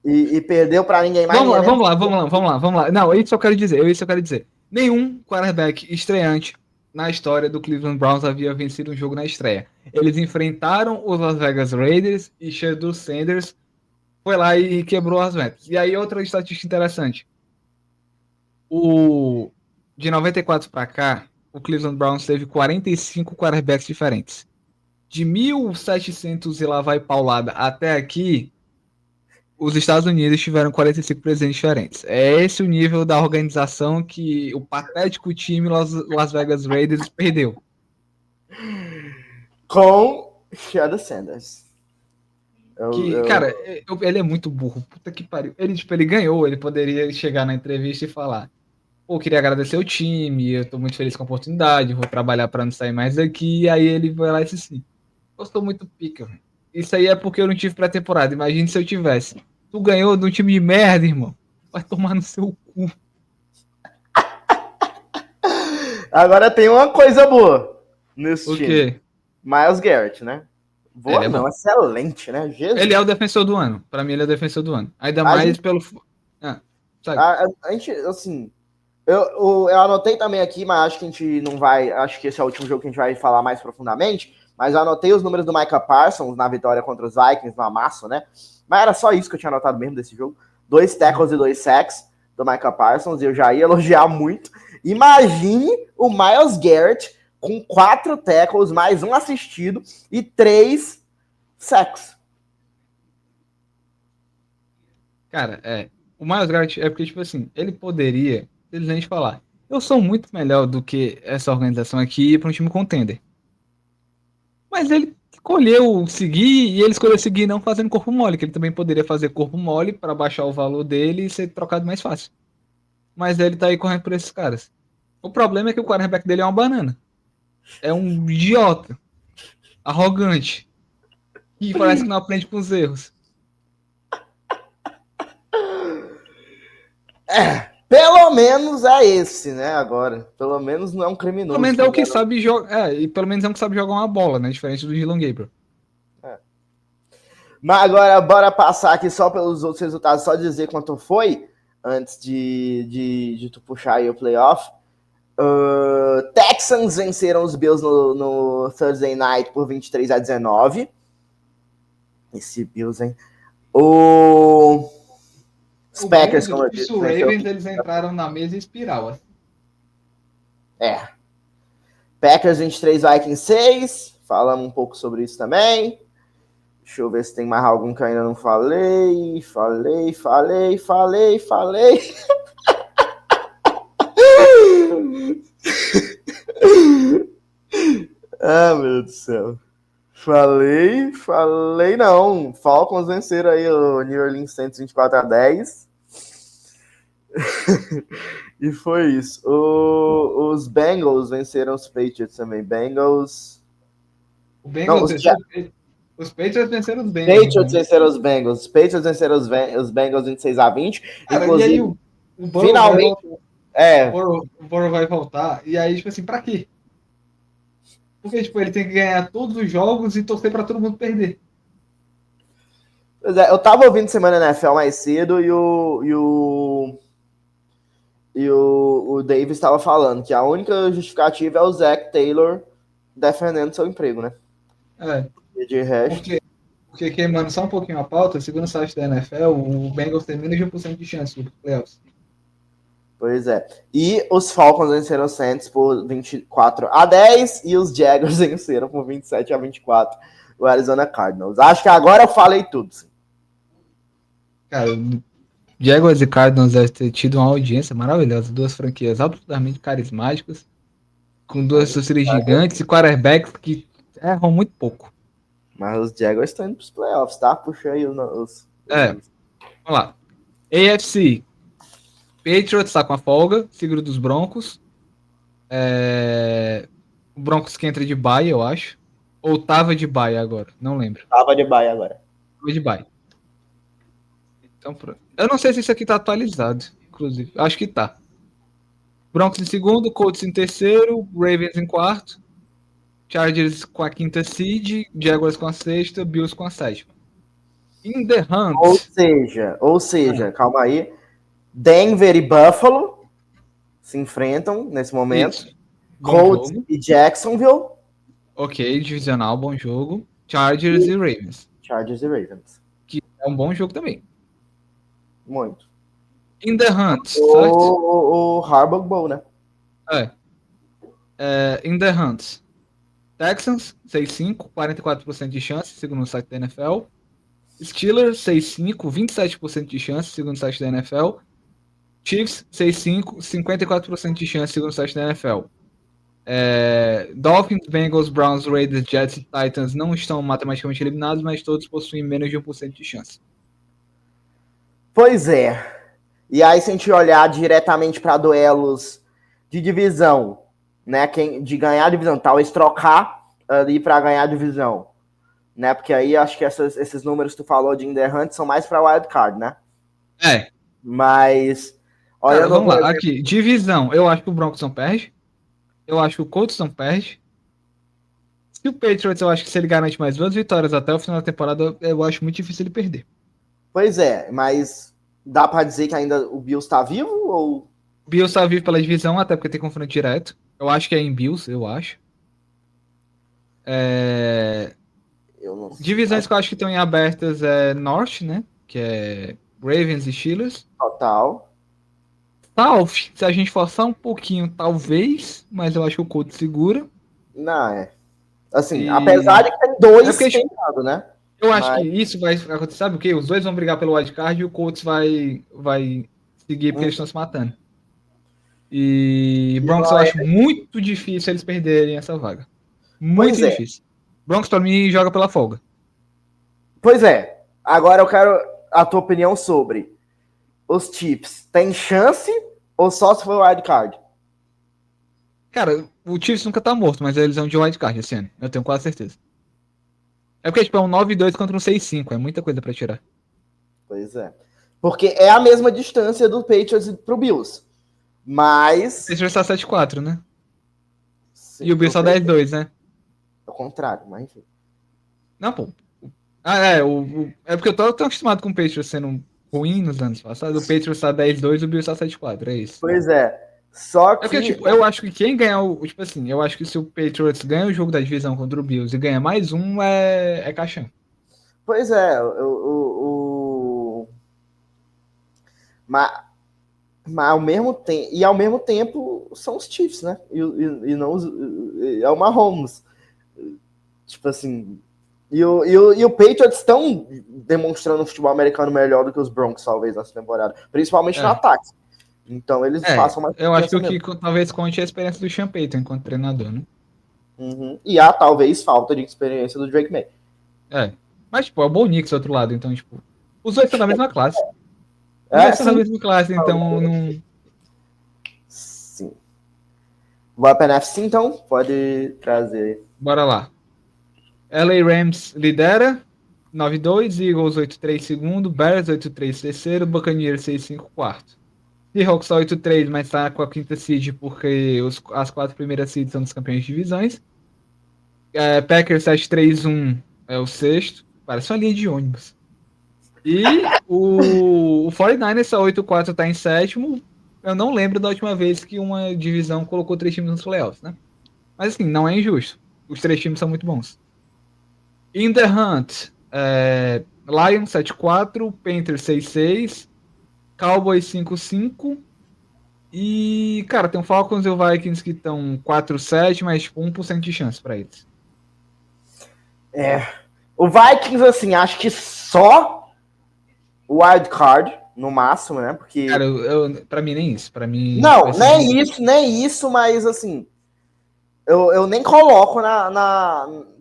e perdeu para ninguém mais. Vamos lá. Não, isso eu quero dizer. Nenhum quarterback estreante na história do Cleveland Browns havia vencido um jogo na estreia. Eles enfrentaram os Las Vegas Raiders e Shedeur Sanders foi lá e quebrou as metas. E aí outra estatística interessante. De 94 para cá, o Cleveland Browns teve 45 quarterbacks diferentes. De 1700 e lá vai paulada até aqui, os Estados Unidos tiveram 45 presidentes diferentes. É esse o nível da organização que o patético time Las Vegas Raiders perdeu. Com Shedeur Sanders. Cara, ele é muito burro. Puta que pariu. Ele ganhou, ele poderia chegar na entrevista e falar: pô, queria agradecer o time, eu tô muito feliz com a oportunidade, vou trabalhar para não sair mais daqui. E aí ele vai lá e diz assim: eu sou muito pica, velho. Isso aí é porque eu não tive pré-temporada. Imagine se eu tivesse. Tu ganhou de um time de merda, irmão. Vai tomar no seu cu. Agora tem uma coisa boa nesse O time. quê? Myles Garrett, né? Boa não, excelente, né? Jesus. Ele é o defensor do ano. Pra mim, ele é o defensor do ano. Ainda A mais gente, pelo. Ah, sabe? a gente, assim, eu anotei também aqui, mas acho que a gente não vai. Acho que esse é o último jogo que a gente vai falar mais profundamente. Mas eu anotei os números do Micah Parsons na vitória contra os Vikings, no amasso, né? Mas era só isso que eu tinha anotado mesmo desse jogo. 2 tackles e 2 sacks do Micah Parsons, e eu já ia elogiar muito. Imagine o Myles Garrett com 4 tackles, mais um assistido e 3 sacks. Cara, o Myles Garrett é porque, tipo assim, ele poderia simplesmente falar: eu sou muito melhor do que essa organização aqui para um time contender. Mas ele escolheu seguir e ele escolheu seguir não fazendo corpo mole, que ele também poderia fazer corpo mole para baixar o valor dele e ser trocado mais fácil. Mas ele tá aí correndo por esses caras. O problema é que o quarterback dele é uma banana. É um idiota, arrogante, que parece que não aprende com os erros. Pelo menos é esse, né? Agora. Pelo menos não é um criminoso. Pelo menos é o que sabe jogar. E pelo menos é um que sabe jogar uma bola, né? Diferente do Dylan Gabriel. Mas agora, bora passar aqui só pelos outros resultados, só dizer quanto foi, antes de tu puxar aí o playoff. Texans venceram os Bills no Thursday Night por 23-19. Esse Bills, hein? Os Packers, como eu disse. Os Ravens, eles entraram na mesma espiral. Assim. Packers 23, Vikings 6. Falamos um pouco sobre isso também. Deixa eu ver se tem mais algum que eu ainda não falei. Falei. Ah, meu Deus do céu. Falei não. Falcons venceram aí o New Orleans Saints 24-10. E foi isso. Os Bengals venceram os Patriots também. Bengals. O Bengals os Patriots venceram os Bengals. Patriots venceram os Bengals. Os Patriots venceram os Bengals 26-20. Cara, inclusive, e aí o Burrow finalmente. O Burrow vai voltar. E aí, tipo assim, pra quê? Porque, tipo, ele tem que ganhar todos os jogos e torcer pra todo mundo perder. Pois é, eu tava ouvindo Semana NFL mais cedo e o Davis estava falando que a única justificativa é o Zach Taylor defendendo seu emprego, né? E de resto. Porque queimando só um pouquinho a pauta, segundo o site da NFL, o Bengals tem menos de 1% de chance de playoffs. Pois é. E os Falcons venceram os Saints por 24-10 e os Jaguars venceram por 27-24 o Arizona Cardinals. Acho que agora eu falei tudo. Sim. Cara, Jaguars e Cardinals devem ter tido uma audiência maravilhosa. Duas franquias absolutamente carismáticas, com duas torcidas gigantes e quarterbacks que erram muito pouco. Mas os Jaguars estão indo para os playoffs, tá? Puxa aí os... Vamos lá. AFC. Patriots está com a folga, seguido dos Broncos. O Broncos que entra de bye, eu acho. Ou tava de bye agora, não lembro. Tava de bye agora. Tava de bye. Então, eu não sei se isso aqui tá atualizado, inclusive. Acho que tá. Broncos em segundo, Colts em terceiro, Ravens em quarto, Chargers com a quinta seed, Jaguars com a sexta, Bills com a sétima. In the hunt. Ou seja, calma aí. Denver e Buffalo se enfrentam nesse momento. Isso. Colts e Jacksonville. Ok, divisional, bom jogo. Chargers e Ravens. Que é um bom jogo também. Muito. In the hunt, certo? O Harbaugh Bowl, né? In the hunt. Texans, 6-5, 44% de chance, segundo o site da NFL. Steelers, 6-5, 27% de chance, segundo o site da NFL. Chiefs, 6-5, 54% de chance, segundo o site da NFL. Dolphins, Bengals, Browns, Raiders, Jets e Titans não estão matematicamente eliminados, mas todos possuem menos de 1% de chance. Pois é. E aí, se a gente olhar diretamente para duelos de divisão, né? De ganhar a divisão, talvez trocar ali para ganhar a divisão, né? Porque aí acho que esses números que tu falou de In the Hunt são mais para wild card, né? Mas olha, vamos lá, aqui, divisão, eu acho que o Broncos não perde. Eu acho que o Colts não perde. Se o Patriots, eu acho que se ele garante mais 2 vitórias até o final da temporada, eu acho muito difícil ele perder. Pois é, mas dá pra dizer que ainda o Bills tá vivo ou... O Bills tá vivo pela divisão, até porque tem confronto direto. Eu acho que é em Bills, eu acho. Eu não Divisões que eu acho que estão em abertas é Norte, né? Que é Ravens e Steelers. total. South, se a gente forçar um pouquinho, talvez, mas eu acho que o Colts segura. Não, é. Assim, apesar E de que tem é dois porque tipo, tentando, né? eu acho que Mas, isso vai acontecer, sabe o quê? Os dois vão brigar pelo wildcard e o Colts vai seguir porque eles estão se matando. E Broncos eu acho muito difícil eles perderem essa vaga. Muito pois é, difícil. Broncos pra mim joga pela folga. pois é. Agora eu quero a tua opinião sobre os Chiefs. Tem chance ou só se for o wildcard? Cara, o Chiefs nunca tá morto, mas eles são de wildcard esse ano. Eu tenho quase certeza. É porque, tipo, é um 9-2 contra um 6-5. É muita coisa pra tirar. Pois é. Porque é a mesma distância do Patriots pro Bills. Mas. Esse vai estar 7-4, né? Sim, E o Bills só 10-2, né? é o contrário, mas enfim. Não, pô. Ah, é porque eu tô tão acostumado com o Patriots sendo ruim nos anos passados. O Patriots tá 10-2 e o Bills tá 7-4. É isso. Pois é. Só É porque, que. tipo, eu acho que quem ganhar o. Tipo assim, eu acho que se o Patriots ganha o jogo da divisão contra o Bills e ganha mais um, é caixão. Pois é. Mas, mas ao mesmo tempo. E ao mesmo tempo são os Chiefs, né? E não os. É o Mahomes. Tipo assim. E o Patriots estão demonstrando um futebol americano melhor do que os Broncos, talvez, nessa temporada. Principalmente no É. ataque. Então eles passam mais Eu acho que confiança o que talvez conte é a experiência do Sean Payton enquanto treinador, né? Uhum. E há talvez falta de experiência do Drake May. É. Mas, tipo, é o Bo Nix do outro lado, então, tipo. Os dois são da mesma classe. Os É, dois são da sim. mesma classe, então não. Sim. Vai para NFC, então? Pode trazer. Bora lá. LA Rams lidera. 9-2, Eagles 8-3 segundo, Bears 8-3 terceiro, Buccaneers 6-5 quarto. Seahawks tá 8-3, mas tá com a quinta seed porque as 4 primeiras seeds são dos campeões de divisões. Packers 7-3-1 é o sexto. Parece uma linha de ônibus. E o 49ers tá 8-4, tá em sétimo. Eu não lembro da última vez que uma divisão colocou 3 times nos playoffs, né? Mas assim, não é injusto. Os 3 times são muito bons. In the Hunt, Lions 7-4, Panthers 6-6, Cowboys 5-5 e, cara, tem o Falcons e o Vikings que estão 4-7, mas tipo 1% de chance pra eles. O Vikings, assim, acho que só o wild card, no máximo, né? Porque. Cara, pra mim nem isso. Pra mim, tipo, Não, esses nem isso, mas assim. Eu nem coloco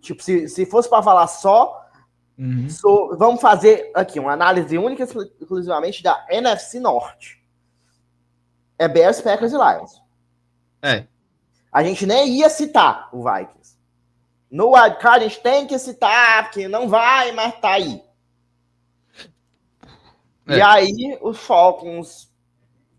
tipo, se fosse para falar só. Uhum. Vamos fazer aqui uma análise única exclusivamente da NFC Norte. É Bears, Packers e Lions. A gente nem ia citar o Vikings. No wildcard a gente tem que citar, porque não vai, mas tá aí. E aí os Falcons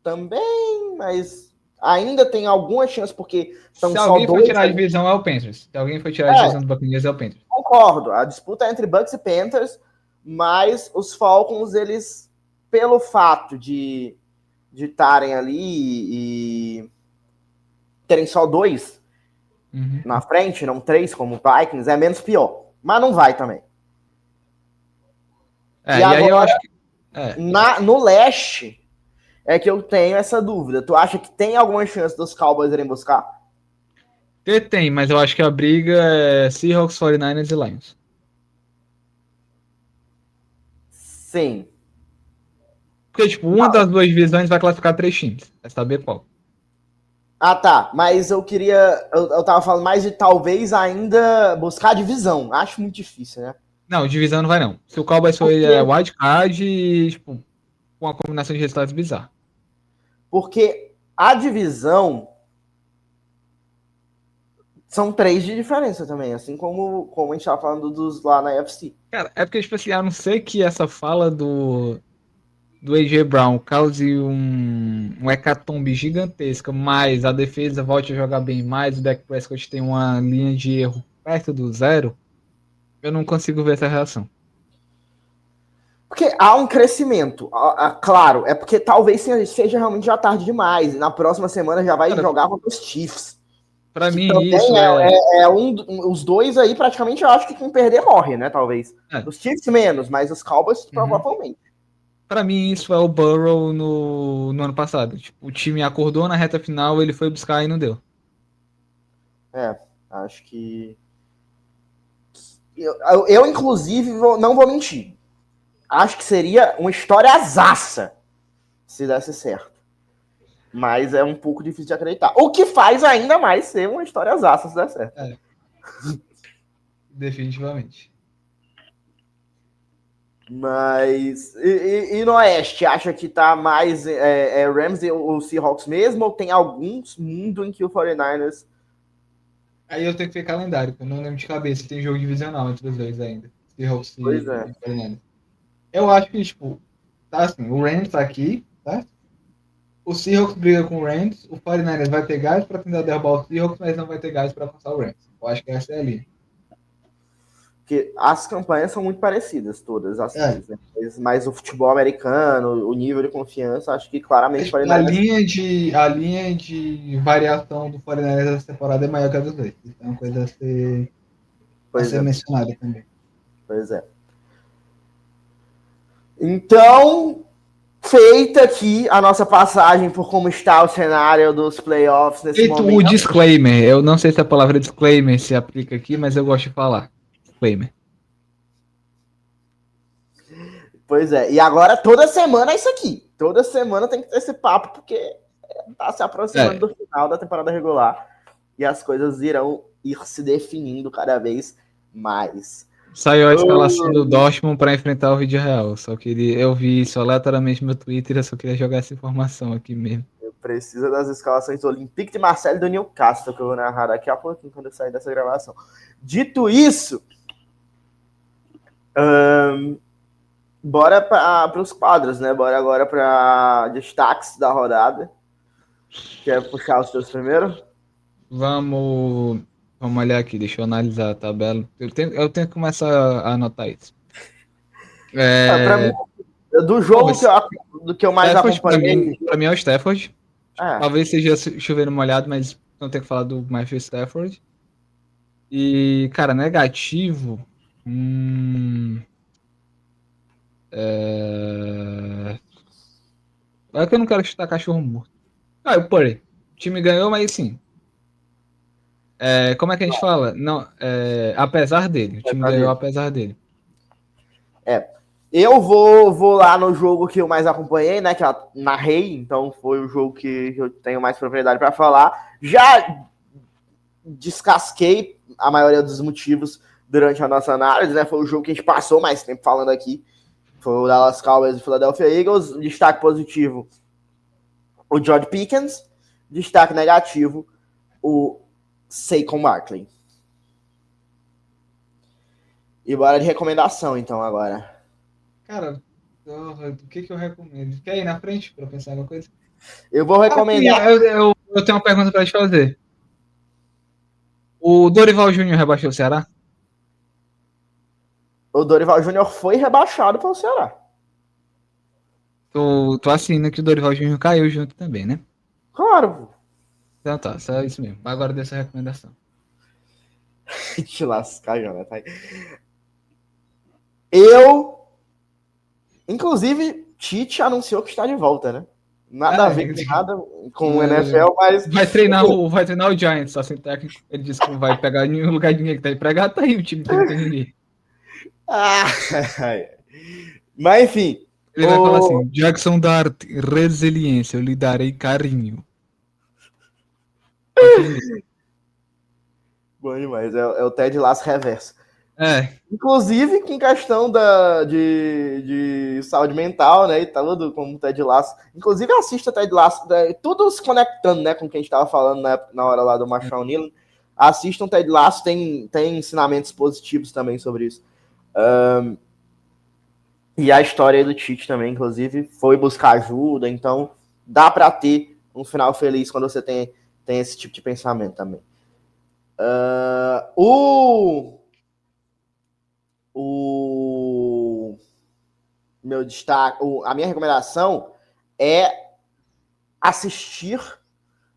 também, mas ainda tem alguma chance, porque são Se só alguém for dois. tirar a divisão, é o Panthers. Se alguém for tirar a divisão do Buccaneers, é o Panthers. Concordo. A disputa é entre Bucks e Panthers, mas os Falcons, eles, pelo fato de estarem ali e terem só dois na frente, não três, como o Vikings, é menos pior. Mas não vai também. E agora, aí eu acho que. No leste é que eu tenho essa dúvida. Tu acha que tem alguma chance dos Cowboys irem buscar? Tem, mas eu acho que a briga é Seahawks, 49ers e Lions. Sim. Porque, tipo, uma das duas divisões vai classificar 3 times. É saber qual. Ah, tá. Mas eu queria. Eu tava falando mais de talvez ainda buscar a divisão. Acho muito difícil, né? Não, divisão não vai não. Se o Cowboys for wildcard, tipo, com uma combinação de resultados bizarra. Porque a divisão são 3 de diferença também, assim como a gente tava falando dos lá na UFC. Cara, é porque, tipo assim, a não ser que essa fala do A.J. Brown cause um hecatombe gigantesca, mas a defesa volte a jogar bem mais, o Dak Prescott tem uma linha de erro perto do zero, eu não consigo ver essa relação. Porque há um crescimento, claro, é porque talvez seja realmente já tarde demais, e na próxima semana já vai Cara, jogar contra os Chiefs. pra Que mim isso também os dois aí, praticamente, eu acho que quem perder morre, né, talvez. Os Chiefs menos, mas os Cowboys provavelmente. Pra mim isso é o Burrow no ano passado. Tipo, o time acordou na reta final, ele foi buscar e não deu. Acho que... Eu inclusive, não vou mentir. Acho que seria uma história azaça se desse certo. Mas é um pouco difícil de acreditar. O que faz ainda mais ser uma história azaça se der certo. Definitivamente. Mas... E no Oeste? Acha que tá mais Rams e o Seahawks mesmo? Ou tem alguns mundo em que o 49ers... Aí eu tenho que ver calendário, porque eu não lembro de cabeça. Tem jogo divisional entre os dois ainda. Seahawks Pois é. e 49ers. Eu acho que, tipo, tá assim, o Rams tá aqui, tá? O Seahawks briga com o Rams, o 49ers vai ter gás pra tentar derrubar o Seahawks, mas não vai ter gás pra alcançar o Rams. Eu acho que essa é a linha. Porque as campanhas são muito parecidas, todas as três, né? Mas o futebol americano, o nível de confiança, acho que claramente Tipo, a linha de variação do 49ers dessa temporada é maior que a dos dois. Então é uma coisa a ser mencionada também. Pois é. Então, feita aqui a nossa passagem por como está o cenário dos playoffs nesse momento. O disclaimer. Eu não sei se a palavra disclaimer se aplica aqui, mas eu gosto de falar. Disclaimer. Pois é. E agora toda semana é isso aqui. Toda semana tem que ter esse papo, porque tá se aproximando do final da temporada regular. E as coisas irão ir se definindo cada vez mais. Saiu a escalação do Dortmund para enfrentar o vídeo real. Eu vi isso aleatoriamente no meu Twitter, eu só queria jogar essa informação aqui mesmo. Eu preciso das escalações do Olympique de Marseille e do Newcastle, que eu vou narrar daqui a pouquinho quando eu sair dessa gravação. Dito isso, bora para os quadros, né? Bora agora para destaques da rodada. Quer puxar os teus primeiro? Vamos olhar aqui, deixa eu analisar a tabela. Eu tenho que começar a anotar isso. Pra mim, do jogo do que eu mais Stafford, acompanhei... Pra mim é o Stafford. Talvez seja chovendo molhado, mas não tenho que falar do Matthew Stafford. E, cara, negativo... É que eu não quero chutar cachorro morto. O Purdy. O time ganhou, mas sim. Como é que a gente fala? Não, apesar dele. O time ganhou apesar dele. Eu vou lá no jogo que eu mais acompanhei, né? Que eu narrei, então foi o jogo que eu tenho mais propriedade para falar. Já descasquei a maioria dos motivos durante a nossa análise, né? Foi o jogo que a gente passou mais tempo falando aqui. Foi o Dallas Cowboys e o Philadelphia Eagles. Destaque positivo, o George Pickens. Destaque negativo, o Saquon Barkley. E bora de recomendação, então, agora. Cara, o que eu recomendo? Quer ir na frente para pensar alguma coisa? Eu vou recomendar... Eu tenho uma pergunta para te fazer. O Dorival Júnior rebaixou o Ceará? O Dorival Júnior foi rebaixado pelo Ceará. Tu assina que o Dorival Júnior caiu junto também, né? Claro. Então tá, só isso mesmo. Agora dessa recomendação. Te lascar, Jonathan. Inclusive, Tite anunciou que está de volta, né? Nada a ver com nada com o NFL, mas... Vai treinar o Giants, assim, técnico. Ele disse que não vai pegar nenhum lugar de ninguém que tá empregado, tá aí o time que não tem ninguém. Mas enfim. Ele vai falar assim: Jackson Dart, resiliência, eu lhe darei carinho. Bom demais, é o Ted Lasso reverso. É. Inclusive, com questão de saúde mental, né, e tudo, como o Ted Lasso. Inclusive, assista Ted Lasso, tudo se conectando, né, com quem a gente estava falando na hora lá do Marshawn Neal. Assistam Ted Lasso, tem ensinamentos positivos também sobre isso. E a história do Tite também, inclusive, foi buscar ajuda, então dá para ter um final feliz quando você tem esse tipo de pensamento também. O meu destaque, a minha recomendação é assistir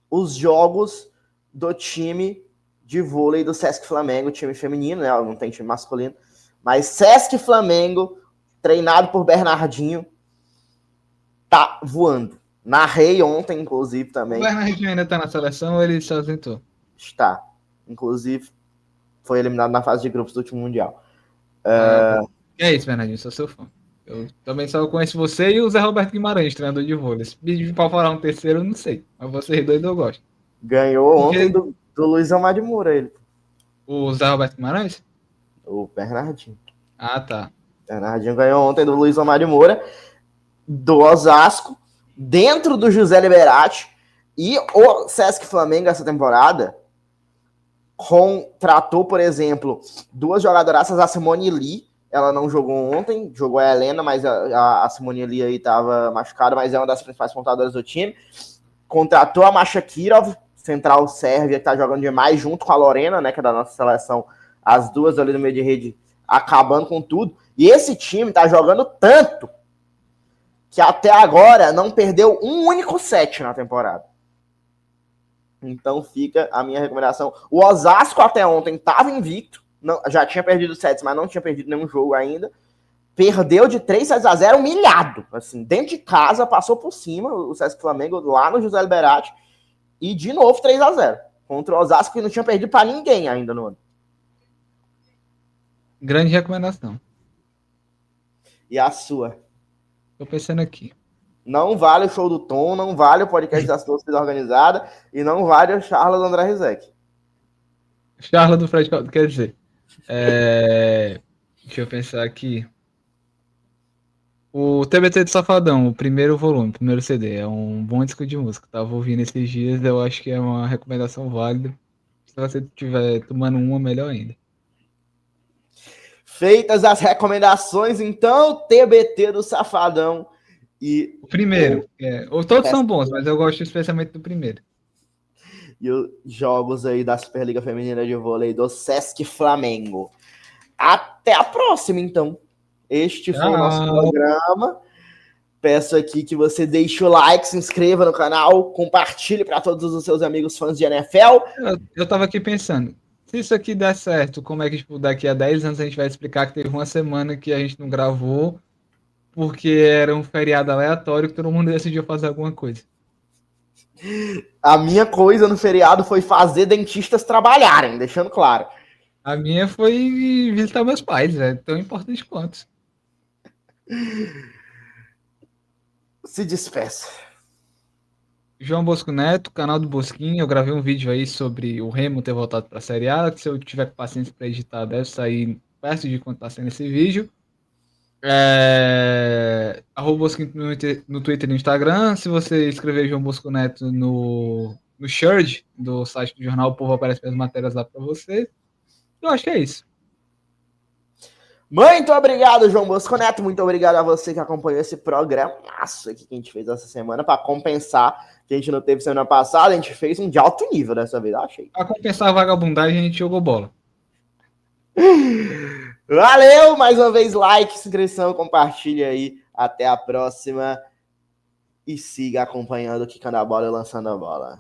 os jogos do time de vôlei do Sesc Flamengo, time feminino, né? Não tem time masculino, mas Sesc Flamengo, treinado por Bernardinho, tá voando. Narrei ontem, inclusive, O também. Bernardinho ainda tá na seleção ou ele se ausentou? Está. Inclusive, foi eliminado na fase de grupos do último Mundial. É isso, Bernardinho, sou seu fã. Eu também só conheço você e o Zé Roberto Guimarães, treinador de vôlei. Se pedir pra falar um terceiro, eu não sei. Mas vocês dois eu gosto. Ganhou ontem Porque do Luiz Amar de Moura, ele. o Zé Roberto Guimarães? O Bernardinho. Ah, tá. Bernardinho ganhou ontem do Luiz Amar de Moura, do Osasco, dentro do José Liberati. E o Sesc Flamengo, essa temporada, contratou, por exemplo, duas jogadoraças, a Simone Lee. Ela não jogou ontem, jogou a Helena, mas a Simone Lee aí estava machucada, mas é uma das principais pontadoras do time. Contratou a Masha Kirov, central sérvia, que tá jogando demais, junto com a Lorena, né, que é da nossa seleção, as duas ali no meio de rede, acabando com tudo. E esse time tá jogando tanto que até agora não perdeu um único set na temporada. Então fica a minha recomendação. O Osasco até ontem estava invicto, não, já tinha perdido sets, mas não tinha perdido nenhum jogo ainda. Perdeu de 3-0 humilhado. Assim, dentro de casa, passou por cima o Sesc Flamengo lá no José Liberati. E de novo 3-0 contra o Osasco, que não tinha perdido para ninguém ainda no ano. Grande recomendação. E a sua? Tô pensando aqui. Não vale o show do Tom, não vale o podcast das torcidas organizada e não vale o Charles André Rizek. Charla do Fred, quer dizer. Deixa eu pensar aqui. O TBT do Safadão, o primeiro volume, o primeiro CD, é um bom disco de música. Tava ouvindo esses dias, eu acho que é uma recomendação válida. Se você estiver tomando uma, melhor ainda. Feitas as recomendações, então, TBT do Safadão e O primeiro, todos são bons, mas eu gosto especialmente do primeiro. E os jogos aí da Superliga Feminina de Vôlei do Sesc Flamengo. Até a próxima, então. Este foi o nosso programa. Peço aqui que você deixe o like, se inscreva no canal, compartilhe para todos os seus amigos fãs de NFL. Eu tava aqui pensando, se isso aqui der certo, como é que tipo, daqui a 10 anos a gente vai explicar que teve uma semana que a gente não gravou porque era um feriado aleatório que todo mundo decidiu fazer alguma coisa. A minha coisa no feriado foi fazer dentistas trabalharem, deixando claro. A minha foi visitar meus pais, é tão importante quanto. Se despeça. João Bosco Neto, canal do Bosquinho. Eu gravei um vídeo aí sobre o Remo ter voltado para a Série A. Que se eu tiver paciência para editar, deve sair perto de quando está sendo esse vídeo. Arroba Bosquinho no Twitter e no Instagram. Se você escrever João Bosco Neto no Sherd do site do jornal, o povo aparece as matérias lá para você. Eu acho que é isso. Muito obrigado, João Bosco Neto. Muito obrigado a você que acompanhou esse programaço aqui que a gente fez essa semana para compensar que a gente não teve semana passada. A gente fez um de alto nível dessa vez, eu achei. Para compensar a vagabundagem, a gente jogou bola. Valeu! Mais uma vez, like, inscrição, compartilha aí. Até a próxima. E siga acompanhando o Quicando a Bola e Lançando a Bola.